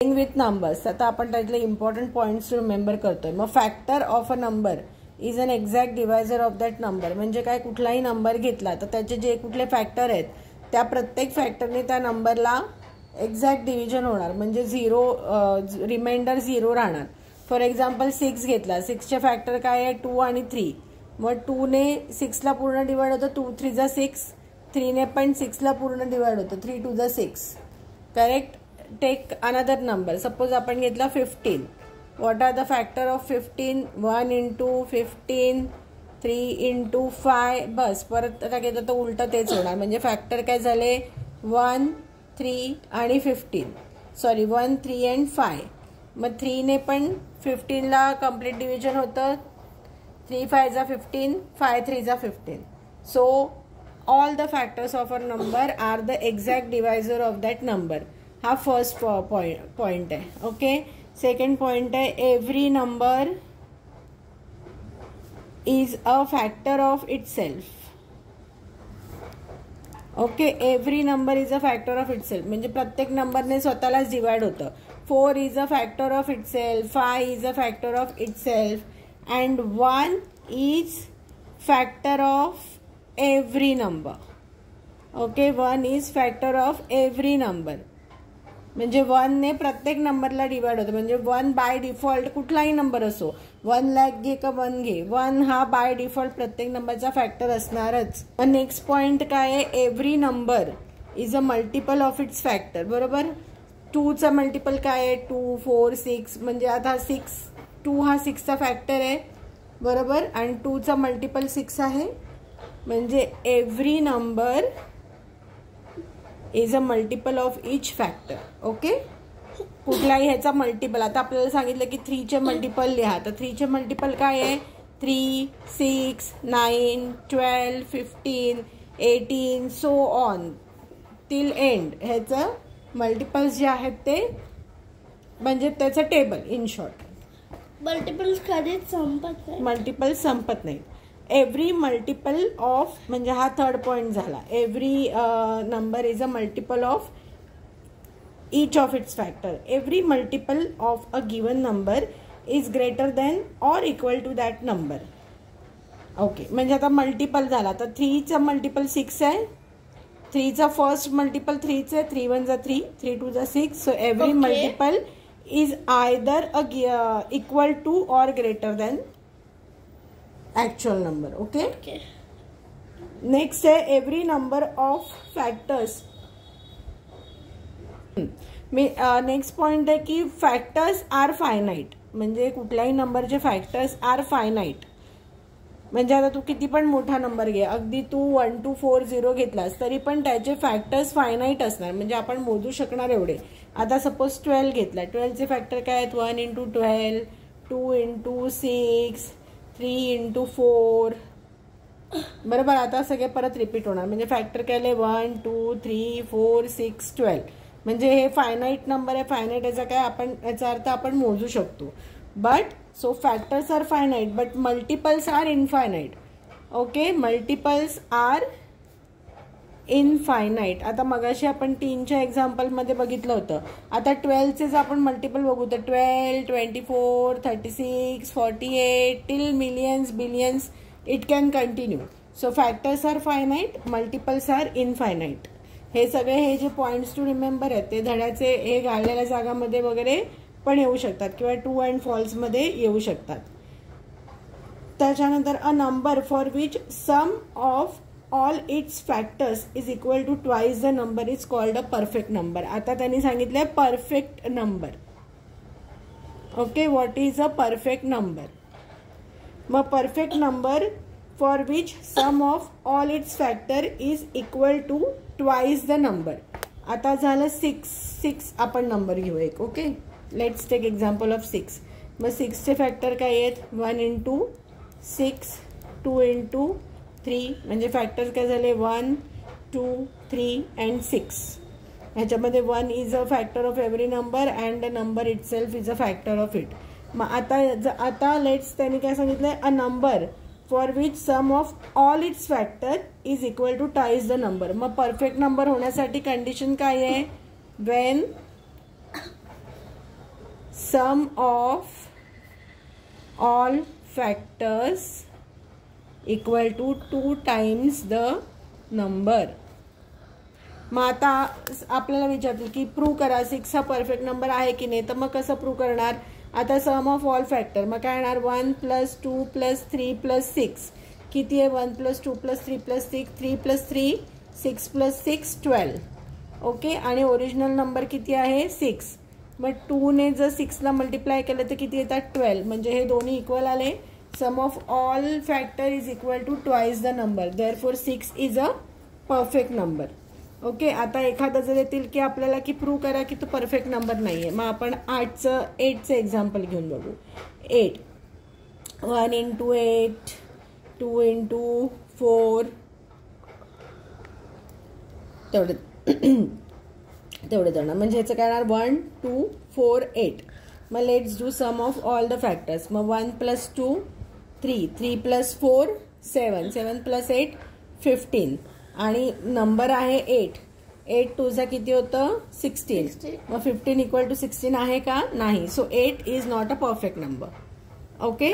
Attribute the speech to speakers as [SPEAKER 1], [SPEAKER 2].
[SPEAKER 1] With numbers. आता आपण त्यातले इम्पॉर्टंट पॉइंट्स रिमेंबर करतोय. मग factor of a number is an exact divisor of that number. म्हणजे काय, कुठलाही नंबर घेतला तर त्याचे जे कुठले फॅक्टर आहेत त्या प्रत्येक फॅक्टरने त्या नंबरला एक्झॅक्ट डिव्हिजन होणार. म्हणजे रिमाइंडर 0 राहणार. फॉर एक्झाम्पल 6 घेतला, 6चे फॅक्टर काय आहे 2 आणि 3. मग 2ने 6ला पूर्ण डिवाइड होतं, 2 3 जा 6. 3ने पण 6ला पूर्ण डिवाइड होतं, 3 2 जा 6. Correct. Take another number. Suppose आपण घेतला 15. What are the factor of 15? 1 into 15, 3 into 5. बस परत आता घेतलं तर उलटं तेच होणार. म्हणजे फॅक्टर काय झाले 1 3 आणि 15. Sorry 1 3 and 5. मग 3ने पण 15ला कम्प्लीट डिव्हिजन होतं. 3 5 जा 15, 5 3 जा 15. So all the factors of a number are the exact divisor of that number. हा फर्स्ट पॉइंट आहे. ओके. सेकंड पॉइंट आहे every number is a factor of itself. Okay. Every number is a factor of itself म्हणजे प्रत्येक नंबरने स्वतःलाच divide होतं. 4 is a factor of itself, 5 is a factor of itself and 1 is factor of every number. Okay. 1 is factor of every number. म्हणजे 1ने प्रत्येक नंबरला divide होतं. म्हणजे 1 बाय डिफॉल्ट कुठलाही नंबर असो, 1 लाख घे का 1 घे, 1 हा बाय डिफॉल्ट प्रत्येक नंबरचा फॅक्टर असणारच. नेक्स्ट पॉइंट काय आहे, every number is a multiple of its factor. बरोबर. 2चा मल्टिपल काय आहे 2 4 6. म्हणजे आता 2 हा 6चा फॅक्टर आहे. बरोबर. आणि 2चा मल्टिपल 6 आहे. म्हणजे every number is a multiple of each factor. Okay. कुठलाही ह्याचा मल्टिपल. आता आपल्याला सांगितलं की 3चे मल्टिपल लिहा. तर 3चे मल्टिपल काय आहे 3 6 9 12 15 18 सो ऑन टिल एंड. ह्याचं मल्टिपल्स जे आहेत ते म्हणजे त्याचं टेबल. इन शॉर्ट
[SPEAKER 2] मल्टिपल्स कधीच संपत नाही.
[SPEAKER 1] मल्टिपल्स संपत नाही. एव्हरी मल्टिपल ऑफ म्हणजे हा थर्ड पॉइंट झाला. Every number is a multiple of each of its factor. Every multiple of a given number is greater than or equal to that number. Okay. म्हणजे आता multiple झाला तर 3चा multiple 6 आहे. 3चा first multiple 3च आहे. 3 1 जा 3, 3 2 जा 6. So every multiple is either equal to or greater than actual number. Okay. Next है every number of factors. Next point आहे की फॅक्टर्स आर फायनाईट. म्हणजे कुठल्याही नंबरचे फॅक्टर्स आर फायनाईट. म्हणजे आता तू किती पण मोठा नंबर घे, अगदी तू 1 2 4 0 घेतलास तरी पण त्याचे फॅक्टर्स फायनाईट असणार. म्हणजे आपण मोजू शकणार एवढे. आता सपोज 12 घेतला, 12चे फॅक्टर काय आहेत 1 इंटू 12, 2 इंटू 6, 3 इंटू 4. बरोबर. आता सगळे परत रिपीट होणार. म्हणजे फॅक्टर काय आले 1 2 3 4 6 12. म्हणजे हे फायनाईट नंबर आहे. फायनाईट याचा काय आपण याचा अर्थ आपण मोजू शकतो. But so factors are finite but multiples are infinite. Okay. Multiples are infinite. आता मगाशी आपण 3च्या एक्झाम्पलमध्ये बघितलं होतं. आता 12चेच आपण मल्टिपल बघू तर 12 24 36 48 till millions billions it can continue. So factors are finite, multiples are infinite. हे सगळे हे जे पॉइंट्स टू रिमेंबर आहेत ते धड्याचे हे घाललेल्या जागामध्ये वगैरे पण येऊ शकतात किंवा ट्रू अँड फॉल्समध्ये येऊ शकतात. त्याच्यानंतर a number for which sum of all its factors is equal to twice the number is called a perfect number. आता त्यांनी सांगितलंय perfect number. Okay. What is a perfect number. मग perfect number for which sum of all its factor is equal to twice the number. आता झालं 6 आपण number घेऊ एक. Okay. Let's take example of 6. मग 6चे फॅक्टर काय आहेत 1 इंटू 6, 2 इंटू 3. म्हणजे फॅक्टर काय झाले 1 2 3 अँड 6. ह्याच्यामध्ये 1 is a factor of every number and the number itself is a factor of it. मग आता लेट्स त्यांनी काय सांगितलंय a number for which sum of all its factor is equal to twice the number. मग perfect number होण्यासाठी condition काय आहे when sum of all factors equal to 2 times the number. मग आता आपल्याला विचारतील की प्रूव्ह करा 6 हा परफेक्ट नंबर आहे की नाही. तर मग कसं प्रूव्ह करणार. आता सम ऑफ ऑल फॅक्टर मग काय येणार 1 + 2 + 3 + 6 किती आहे 1 + 2 + 3 + 6 3 + 3 6 + 6 12. ओके. आणि ओरिजिनल नंबर किती आहे 6. मग 2 ने जर 6 ला मल्टिप्लाय केलं तर किती येतात 12. म्हणजे हे दोन्ही इक्वल आले. Sum of all factor is equal to twice the number. Therefore 6 is a perfect number. Okay. आता एखादं जर येतील की आपल्याला की प्रूव्ह करा की तो परफेक्ट नंबर नाही आहे. मग आपण 8चं एक्झाम्पल घेऊन बघू. 8 1 × 8 2 × 4 तेवढे देणार. म्हणजे ह्याचं काय येणार 1 2 4 8. मग let's do sum of all the factors. मग 1 + 2 3 3 + 4 7 7 + 8 15. आणि नंबर आहे 8 8 2 किती होतं 16. मग 15 = 16 आहे का नाही. So 8 is not a perfect number. Okay.